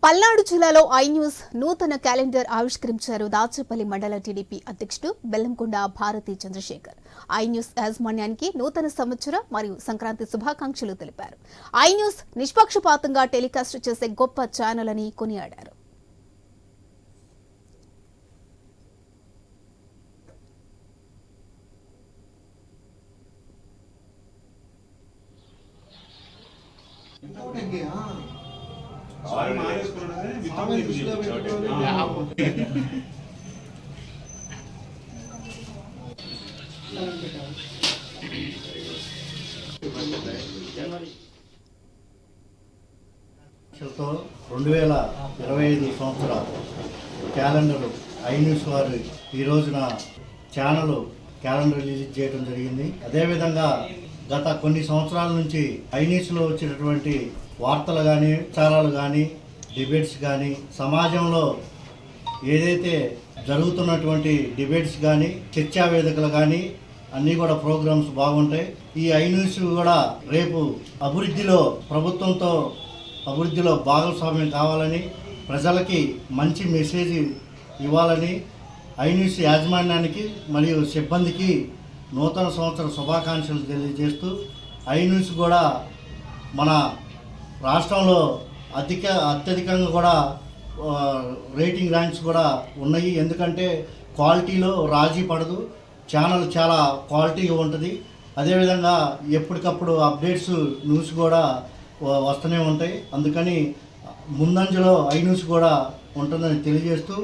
పల్నాడు జిల్లాలో I news నూతన calendar ఆవిష్కరించారు దాచేపల్లి మండల టీడీపీ అధ్యక్షుడు బెల్లంకొండ భారతి చంద్రశేఖర్. ఐ న్యూస్ యాజమాన్యానికి నూతన సంవత్సర మరియు సంక్రాంతి శుభాకాంక్షలు తెలిపారు. ఐ న్యూస్ నిష్పక్షపాతంగా టెలికాస్ట్ చేసే గొప్ప ఛానల్ అని కొనియాడారు. సంవత్సర క్యాలెండర్ ఐ న్యూస్ వారు ఈ రోజున ఛానల్ క్యాలెండర్ రిలీజ్ చేయడం జరిగింది. అదేవిధంగా గత కొన్ని సంవత్సరాల నుంచి ఐ న్యూస్లో వచ్చినటువంటి వార్తలు కానీ, విచారాలు కానీ, డిబేట్స్ కానీ, సమాజంలో ఏదైతే జరుగుతున్నటువంటి డిబేట్స్ కానీ, చర్చా వేదికలు కానీ అన్నీ కూడా ప్రోగ్రామ్స్ బాగుంటాయి. ఈ ఐ న్యూస్ కూడా రేపు ప్రభుత్వంతో అభివృద్ధిలో భాగస్వామ్యం కావాలని, ప్రజలకి మంచి మెసేజ్ ఇవ్వాలని ఐ న్యూస్ యాజమాన్యానికి మరియు సిబ్బందికి నూతన సంవత్సర శుభాకాంక్షలు తెలియజేస్తూ, ఐ న్యూస్ కూడా మన రాష్ట్రంలో అత్యధికంగా కూడా రేటింగ్ ర్యాంక్స్ కూడా ఉన్నాయి. ఎందుకంటే క్వాలిటీలో రాజీ పడదు, ఛానల్ చాలా క్వాలిటీగా ఉంటుంది. అదేవిధంగా ఎప్పటికప్పుడు అప్డేట్స్ న్యూస్ కూడా వస్తూనే ఉంటాయి. అందుకని ముందంజలో ఐ న్యూస్ కూడా ఉంటుందని తెలియజేస్తూ